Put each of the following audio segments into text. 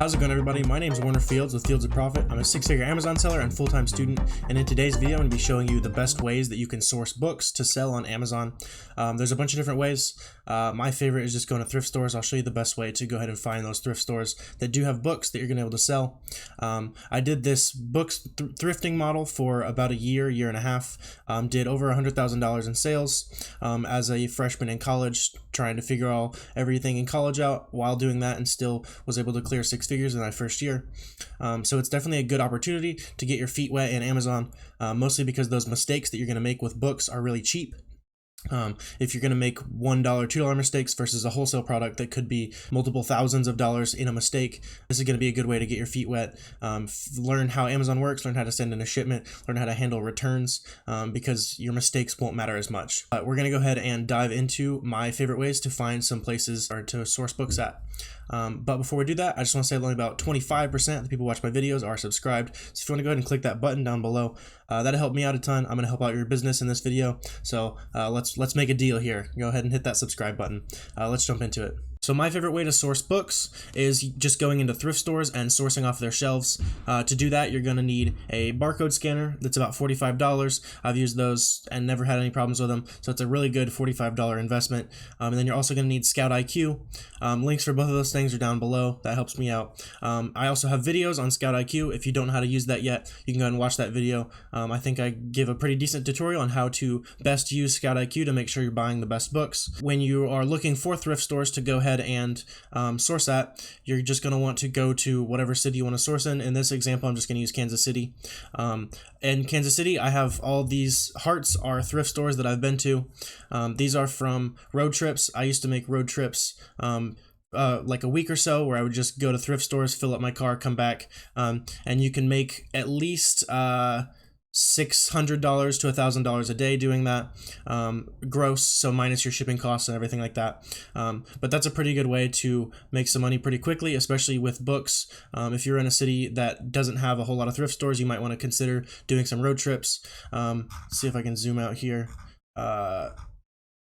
How's it going, everybody? My name is Warner Fields with Fields of Profit. I'm a six-figure Amazon seller and full-time student, and in today's video I'm going to be showing you the best ways that you can source books to sell on Amazon. There's a bunch of different ways. My favorite is just going to thrift stores. I'll show you the best way to go ahead and find those thrift stores that do have books that you're going to be able to sell. I did this books thrifting model for about a year and a half. Did over $100,000 in sales as a freshman in college, trying to figure everything in college out while doing that, and still was able to clear six figures in my first year. So it's definitely a good opportunity to get your feet wet in Amazon, mostly because those mistakes that you're going to make with books are really cheap. If you're going to make $1, $2 mistakes versus a wholesale product that could be multiple thousands of dollars in a mistake, this is going to be a good way to get your feet wet. Learn how Amazon works, learn how to send in a shipment, learn how to handle returns, because your mistakes won't matter as much. We're going to go ahead and dive into my favorite ways to find some places or to source books at. But before we do that, I just want to say that only about 25% of the people who watch my videos are subscribed. So if you want to go ahead and click that button down below, that'll help me out a ton. I'm going to help out your business in this video. So let's make a deal here. Go ahead and hit that subscribe button. Let's jump into it. So my favorite way to source books is just going into thrift stores and sourcing off their shelves. To do that, you're going to need a barcode scanner that's about $45. I've used those and never had any problems with them, so it's a really good $45 investment. And then you're also going to need Scout IQ. Links for both of those things are down below. That helps me out. I also have videos on Scout IQ. If you don't know how to use that yet, you can go ahead and watch that video. I think I give a pretty decent tutorial on how to best use Scout IQ to make sure you're buying the best books. When you are looking for thrift stores to go ahead and source at, you're just going to want to go to whatever city you want to source in. In this example, I'm just going to use Kansas City. In Kansas City, I have all these hearts are thrift stores that I've been to. These are from road trips. I used to make road trips like a week or so, where I would just go to thrift stores, fill up my car, come back, and you can make at least $600 to $1,000 a day doing that, gross, so minus your shipping costs and everything like that. But that's a pretty good way to make some money pretty quickly, especially with books. If you're in a city that doesn't have a whole lot of thrift stores, you might want to consider doing some road trips. See if I can zoom out here.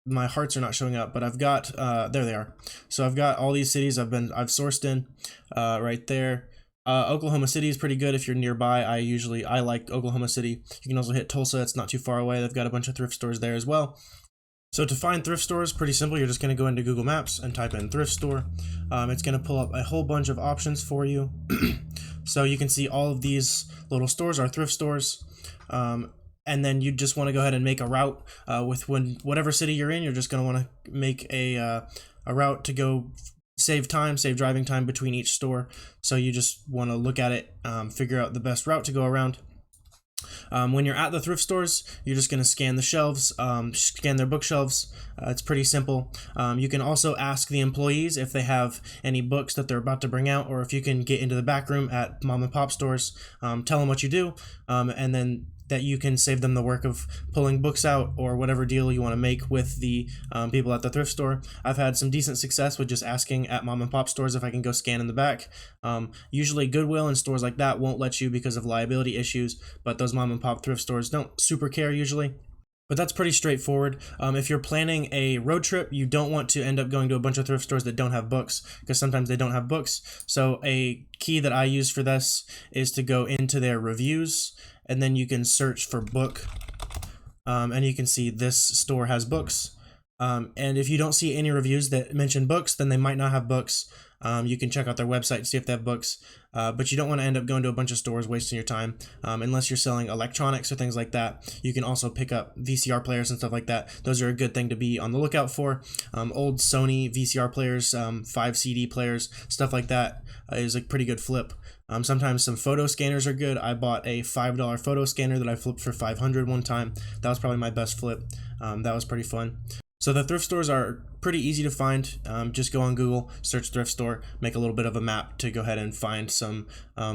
My hearts are not showing up, but I've got there they are. So I've got all these cities I've sourced in right there. Oklahoma City is pretty good if you're nearby. I like Oklahoma City. You can also hit Tulsa. It's not too far away. They've got a bunch of thrift stores there as well. So to find thrift stores, pretty simple. You're just going to go into Google Maps and type in thrift store. It's going to pull up a whole bunch of options for you. So you can see all of these little stores are thrift stores. And then you just want to go ahead and make a route with whatever city you're in. You're just going to want to make a route to go save driving time between each store. So you just want to look at it, figure out the best route to go around. When you're at the thrift stores, you're just going to scan the shelves, scan their bookshelves. It's pretty simple. You can also ask the employees if they have any books that they're about to bring out, or if you can get into the back room at mom and pop stores, tell them what you do, and then that you can save them the work of pulling books out or whatever deal you want to make with the people at the thrift store. I've had some decent success with just asking at mom and pop stores if I can go scan in the back. Usually Goodwill and stores like that won't let you because of liability issues, but those mom and pop thrift stores don't super care usually. But that's pretty straightforward. If you're planning a road trip, you don't want to end up going to a bunch of thrift stores that don't have books, because sometimes they don't have books. So a key that I use for this is to go into their reviews, and then you can search for book, and you can see this store has books. And if you don't see any reviews that mention books, then they might not have books. You can check out their website to see if they have books, but you don't want to end up going to a bunch of stores wasting your time, unless you're selling electronics or things like that. You can also pick up VCR players and stuff like that. Those are a good thing to be on the lookout for. Old Sony VCR players, 5 CD players, stuff like that is a pretty good flip. Sometimes some photo scanners are good. I bought a $5 photo scanner that I flipped for $500 one time. That was probably my best flip. That was pretty fun. So the thrift stores are pretty easy to find. Just go on Google, search thrift store, make a little bit of a map to go ahead and find some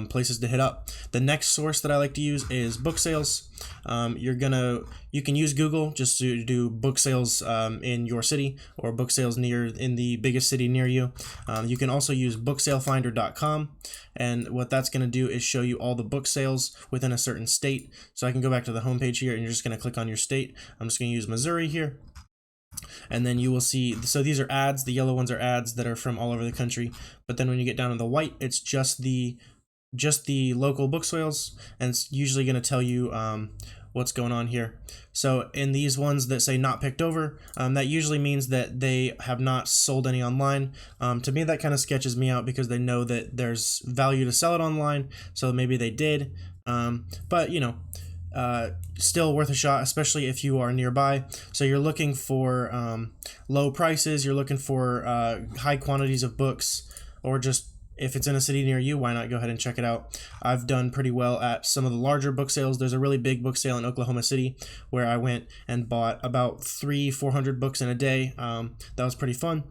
places to hit up. The next source that I like to use is book sales. You can use Google just to do book sales in your city, or book sales in the biggest city near you. You can also use booksalefinder.com, and what that's going to do is show you all the book sales within a certain state. So I can go back to the homepage here, and you're just going to click on your state. I'm just going to use Missouri here. and then you will see, so these are ads, the yellow ones are ads that are from all over the country, but then when you get down to the white, it's just the local book sales, and it's usually going to tell you what's going on here. So in these ones that say not picked over, that usually means that they have not sold any online. To me, that kind of sketches me out because they know that there's value to sell it online, so maybe they did, but you know, still worth a shot, especially if you are nearby. So you're looking for low prices, you're looking for high quantities of books, or just if it's in a city near you, why not go ahead and check it out? I've done pretty well at some of the larger book sales. There's a really big book sale in Oklahoma City where I went and bought about 300-400 books in a day. That was pretty fun.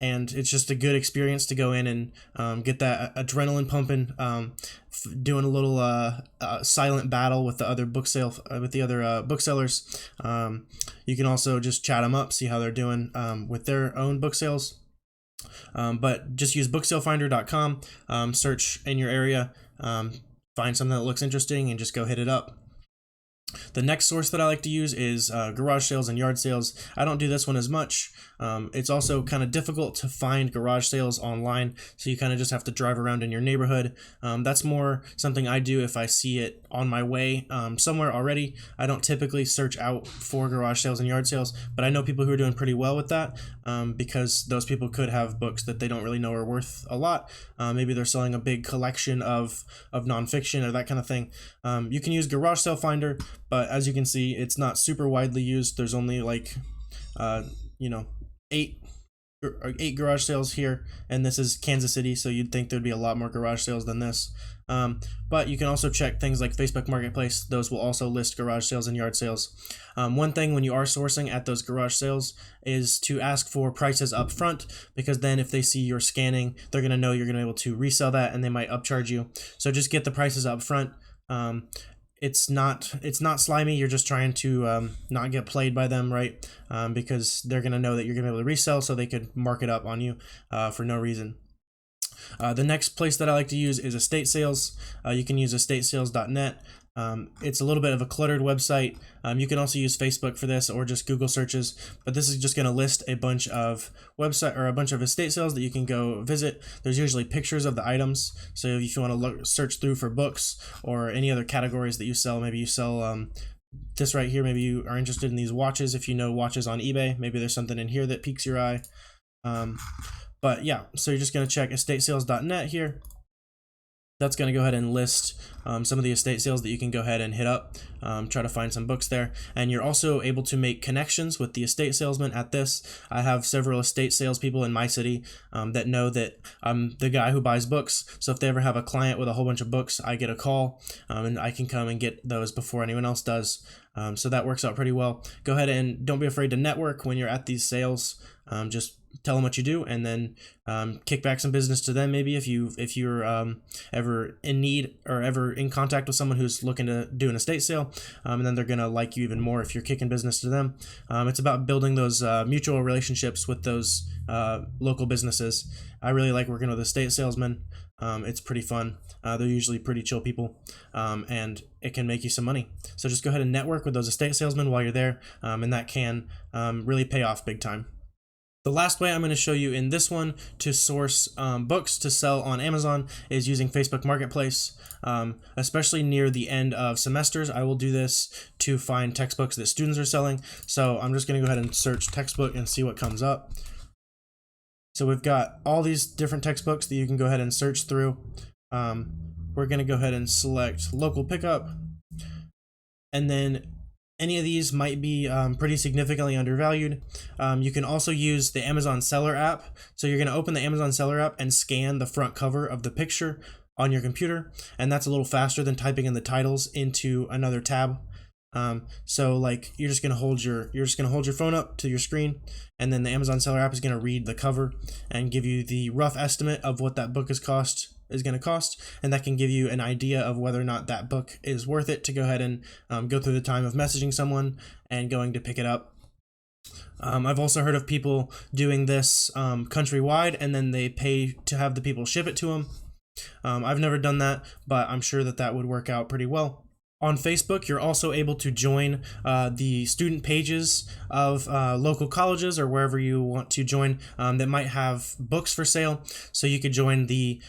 And it's just a good experience to go in and get that adrenaline pumping, doing a little silent battle with the other booksellers. You can also just chat them up, see how they're doing with their own book sales. But just use booksalefinder.com, search in your area, find something that looks interesting, and just go hit it up. The next source that I like to use is garage sales and yard sales. I don't do this one as much. It's also kind of difficult to find garage sales online, so you kind of just have to drive around in your neighborhood. That's more something I do if I see it on my way somewhere already. I don't typically search out for garage sales and yard sales, but I know people who are doing pretty well with that because those people could have books that they don't really know are worth a lot. Maybe they're selling a big collection of nonfiction or that kind of thing. You can use Garage Sale Finder, but as you can see, it's not super widely used. There's only like, 8 garage sales here, and this is Kansas City, so you'd think there'd be a lot more garage sales than this. But you can also check things like Facebook Marketplace. Those will also list garage sales and yard sales. One thing when you are sourcing at those garage sales is to ask for prices up front, because then if they see you're scanning, they're going to know you're going to be able to resell that, and they might upcharge you. So just get the prices up front. It's not slimy. You're just trying to not get played by them, right? Because they're going to know that you're going to be able to resell, so they could mark it up on you for no reason. The next place that I like to use is estate sales. You can use estatesales.net. It's a little bit of a cluttered website. You can also use Facebook for this, or just Google searches, but this is just going to list a bunch of a bunch of estate sales that you can go visit. There's usually pictures of the items, so if you want to search through for books or any other categories that you sell, maybe you sell this right here, maybe you are interested in these watches. If you know watches on eBay, maybe there's something in here that piques your eye. But yeah, so you're just going to check estatesales.net here. That's going to go ahead and list some of the estate sales that you can go ahead and hit up, try to find some books there. And you're also able to make connections with the estate salesman at this. I have several estate salespeople in my city that know that I'm the guy who buys books. So if they ever have a client with a whole bunch of books, I get a call and I can come and get those before anyone else does. So that works out pretty well. Go ahead and don't be afraid to network when you're at these sales. Just tell them what you do, and then kick back some business to them. Maybe if you're ever in need or ever in contact with someone who's looking to do an estate sale, and then they're gonna like you even more if you're kicking business to them. It's about building those mutual relationships with those local businesses. I really like working with estate salesmen. It's pretty fun. They're usually pretty chill people, and it can make you some money. So just go ahead and network with those estate salesmen while you're there, and that can really pay off big time. The last way I'm going to show you in this one to source books to sell on Amazon is using Facebook Marketplace, especially near the end of semesters. I will do this to find textbooks that students are selling. So I'm just going to go ahead and search textbook and see what comes up. So we've got all these different textbooks that you can go ahead and search through. We're going to go ahead and select local pickup, and then any of these might be pretty significantly undervalued. You can also use the Amazon Seller app. So you're going to open the Amazon Seller app and scan the front cover of the picture on your computer, and that's a little faster than typing in the titles into another tab. So like you're just going to hold your phone up to your screen, and then the Amazon Seller app is going to read the cover and give you the rough estimate of what that book is going to cost, and that can give you an idea of whether or not that book is worth it to go ahead and go through the time of messaging someone and going to pick it up. I've also heard of people doing this countrywide, and then they pay to have the people ship it to them. I've never done that, but I'm sure that would work out pretty well. On Facebook, you're also able to join the student pages of local colleges or wherever you want to join that might have books for sale. So you could join the,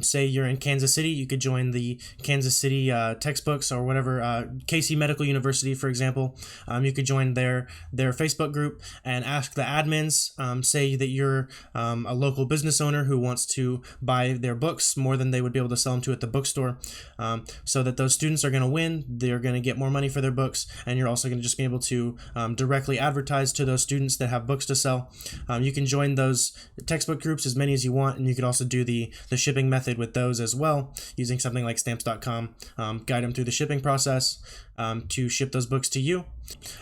say you're in Kansas City, you could join the Kansas City textbooks or whatever, Casey Medical University, for example. You could join their Facebook group and ask the admins, say that you're a local business owner who wants to buy their books more than they would be able to sell them to at the bookstore, so that those students are going to win. They're going to get more money for their books, and you're also going to just be able to directly advertise to those students that have books to sell. You can join those textbook groups, as many as you want, and you could also do the shipping method with those as well, using something like stamps.com, guide them through the shipping process to ship those books to you.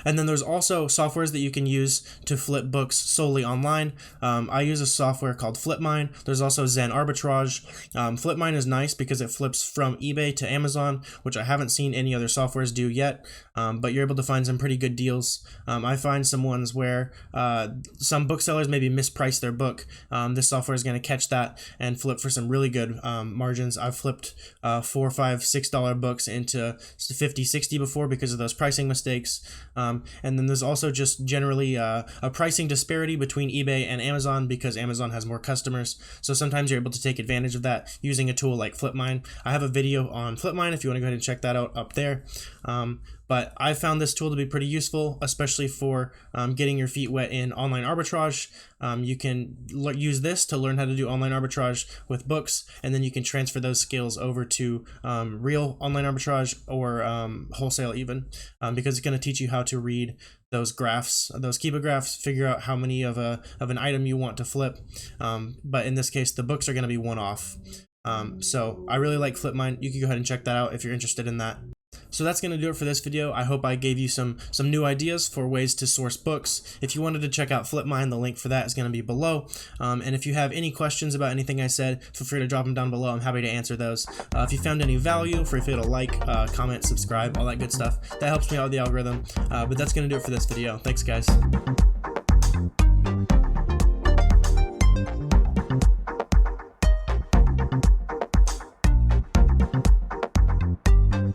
And then there's also softwares that you can use to flip books solely online. I use a software called FlipMine. There's also Zen Arbitrage. FlipMine is nice because it flips from eBay to Amazon, which I haven't seen any other softwares do yet, but you're able to find some pretty good deals. I find some ones where some booksellers maybe misprice their book. This software is going to catch that and flip for some really good margins. I've flipped $4, $5, $6 books into 50, 60 before because of those pricing mistakes. And then there's also just generally a pricing disparity between eBay and Amazon because Amazon has more customers. So sometimes you're able to take advantage of that using a tool like FlipMine. I have a video on FlipMine if you want to go ahead and check that out up there. But I found this tool to be pretty useful, especially for getting your feet wet in online arbitrage. You can use this to learn how to do online arbitrage with books, and then you can transfer those skills over to real online arbitrage or wholesale even, because it's going to teach you how to read those graphs, those Kiba graphs, figure out how many of an item you want to flip. But in this case, the books are going to be one-off. So I really like FlipMine. You can go ahead and check that out if you're interested in that. So that's going to do it for this video. I hope I gave you some new ideas for ways to source books. If you wanted to check out FlipMine, the link for that is going to be below. And if you have any questions about anything I said, feel free to drop them down below. I'm happy to answer those. If you found any value, feel free to like, comment, subscribe, all that good stuff. That helps me out with the algorithm. But that's going to do it for this video. Thanks, guys.